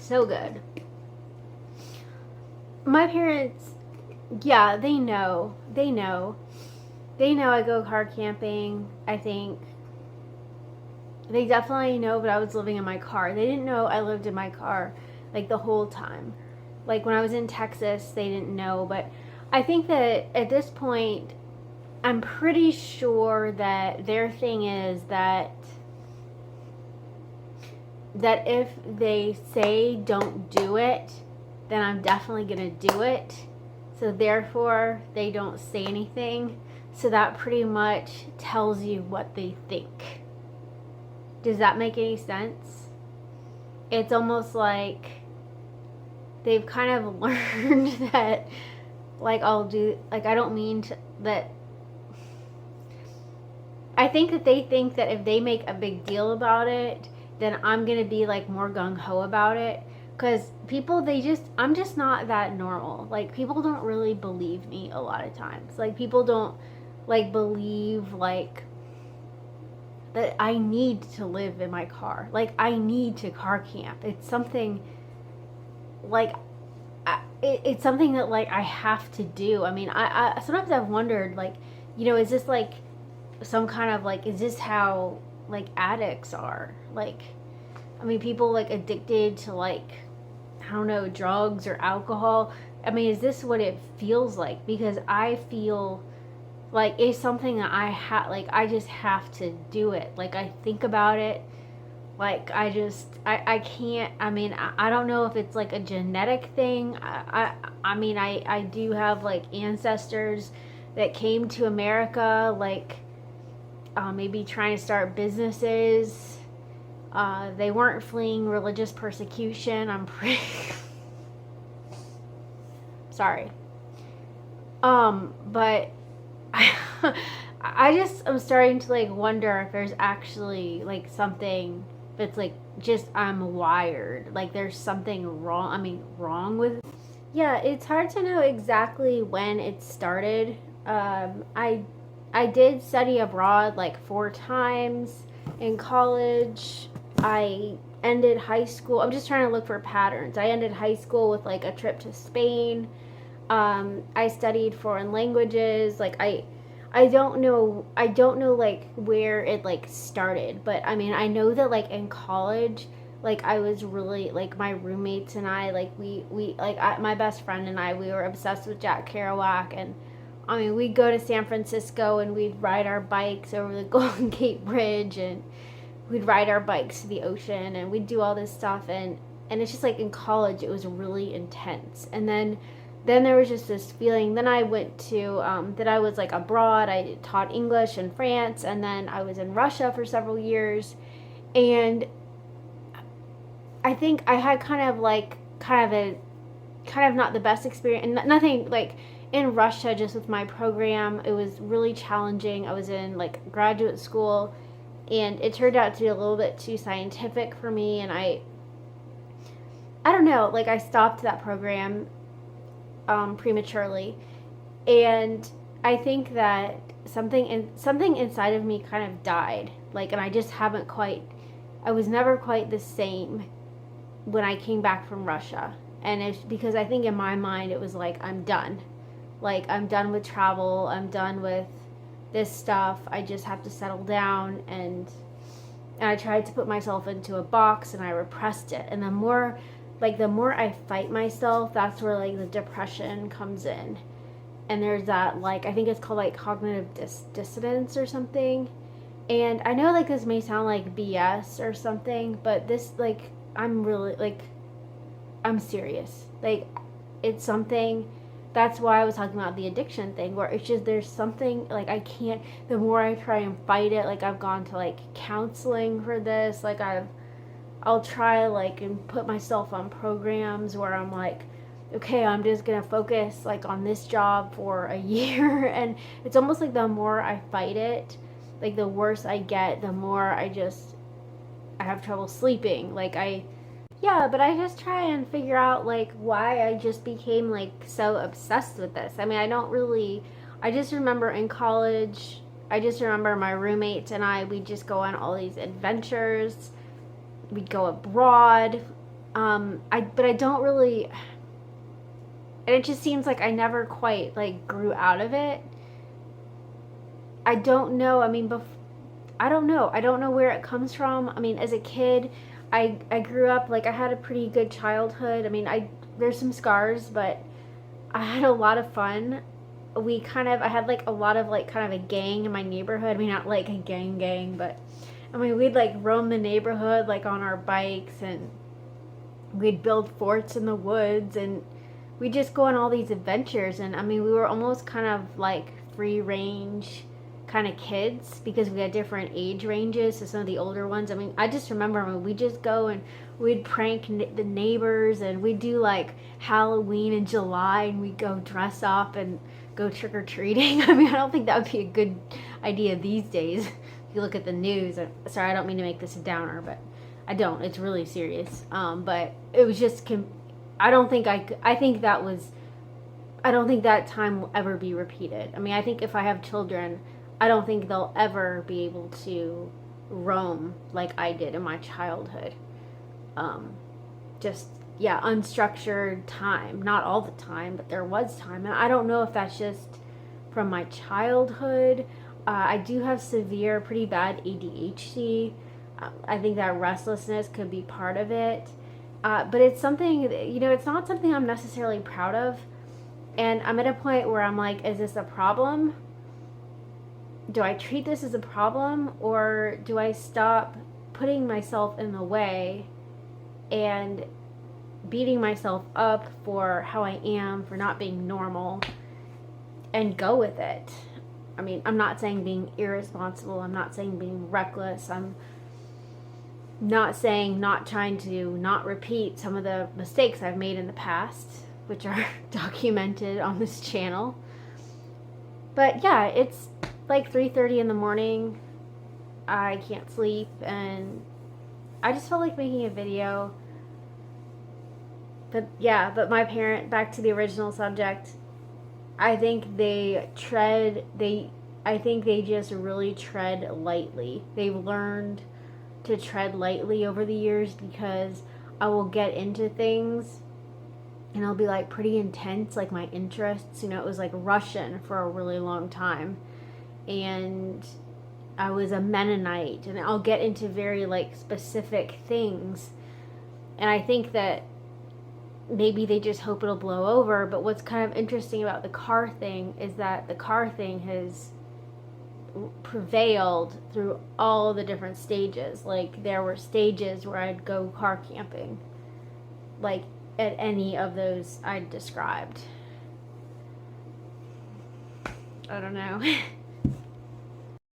So good. My parents, yeah, they know. They know. They know I go car camping. I think they definitely know that I was living in my car. They didn't know I lived in my car like the whole time. Like when I was in Texas, they didn't know. But I think that at this point, I'm pretty sure that their thing is that if they say don't do it, then I'm definitely going to do it. So therefore, they don't say anything. So that pretty much tells you what they think. Does that make any sense? It's almost like they've kind of learned that, like, I don't mean that. I think that they think that if they make a big deal about it, then I'm going to be, like, more gung-ho about it. Because people, I'm just not that normal. Like, people don't really believe me a lot of times. Like, people don't, like, believe, like, that I need to live in my car. Like, I need to car camp. It's something, like, it's something that, like, I have to do. I mean, I sometimes I've wondered, like, is this, like, some kind of, like, is this how, like, addicts are? Like, I mean, people, like, addicted to, like, I don't know, drugs or alcohol. I mean, is this what it feels like? Because I feel like it's something that I just have to do it. Like, I think about it. Like, I can't, I mean, I don't know if it's like a genetic thing. I mean, I do have like ancestors that came to America, like, maybe trying to start businesses. They weren't fleeing religious persecution. I'm pretty sorry. But I just am starting to like wonder if there's actually like something that's like just I'm wired. Like there's something wrong. I mean, wrong with. Yeah, it's hard to know exactly when it started. I did study abroad like 4 times in college. I ended high school. I'm just trying to look for patterns. I ended high school with like a trip to Spain. I studied foreign languages. Like I don't know like where it like started, but I mean I know that like in college, like I was really like my roommates and I like we like my best friend and I, we were obsessed with Jack Kerouac. And I mean we'd go to San Francisco and we'd ride our bikes over the Golden Gate Bridge, and we'd ride our bikes to the ocean, and we'd do all this stuff. And it's just like in college it was really intense. And then there was just this feeling. Then I went to that I was like abroad. I taught English in France, and then I was in Russia for several years. And I think I had kind of not the best experience, and nothing like in Russia. Just with my program, it was really challenging. I was in like graduate school, and it turned out to be a little bit too scientific for me. And I don't know, like I stopped that program prematurely. And I think that something inside of me kind of died. Like, and I just haven't quite. I was never quite the same when I came back from Russia. And it's because I think in my mind it was like I'm done. Like I'm done with travel. I'm done with this stuff. I just have to settle down. And I tried to put myself into a box, and I repressed it. And the more I fight myself, that's where like the depression comes in. And there's that, like, I think it's called like cognitive dissonance or something. And I know like this may sound like BS or something, but this, like, I'm really like, I'm serious. Like, it's something. That's why I was talking about the addiction thing, where it's just there's something like I can't. The more I try and fight it, like I've gone to like counseling for this. Like I'll try like and put myself on programs where I'm like, okay, I'm just gonna focus like on this job for a year. And it's almost like the more I fight it, like the worse I get. The more I have trouble sleeping. But I just try and figure out like why I just became like so obsessed with this. I mean, I just remember in college, I just remember my roommates and we'd just go on all these adventures. We'd go abroad. But I don't really, and it just seems like I never quite like grew out of it. I don't know. I mean, I don't know. I don't know where it comes from. I mean, as a kid, I grew up like I had a pretty good childhood. I mean, there's some scars, but I had a lot of fun. I had like a lot of like kind of a gang in my neighborhood. I mean, not like a gang, but I mean, we'd like roam the neighborhood like on our bikes, and we'd build forts in the woods, and we'd just go on all these adventures. And I mean, we were almost kind of like free range kind of kids because we had different age ranges. So some of the older ones, I mean, I just remember when we just go and we'd prank the neighbors, and we'd do like Halloween in July, and we'd go dress up and go trick-or-treating. I mean, I don't think that would be a good idea these days. If you look at the news, sorry, I don't mean to make this a downer, but I don't. It's really serious. But it was just, I don't think I think that was, I don't think that time will ever be repeated. I mean, I think if I have children, I don't think they'll ever be able to roam like I did in my childhood. Just, yeah, unstructured time. Not all the time, but there was time. And I don't know if that's just from my childhood. I do have severe, pretty bad ADHD. I think that restlessness could be part of it. But it's something, it's not something I'm necessarily proud of. And I'm at a point where I'm like, is this a problem? Do I treat this as a problem, or do I stop putting myself in the way and beating myself up for how I am, for not being normal, and go with it? I mean, I'm not saying being irresponsible. I'm not saying being reckless. I'm not saying not trying to not repeat some of the mistakes I've made in the past, which are documented on this channel. But yeah, it's like 3:30 in the morning. I can't sleep, and I just felt like making a video. But yeah, my parent, back to the original subject, I think they just really tread lightly. They've learned to tread lightly over the years, because I will get into things and I'll be like pretty intense, like my interests. It was like Russian for a really long time, and I was a Mennonite, and I'll get into very like specific things, and I think that maybe they just hope it'll blow over. But what's kind of interesting about the car thing is that the car thing has prevailed through all the different stages. Like, there were stages where I'd go car camping, like at any of those I described. I don't know.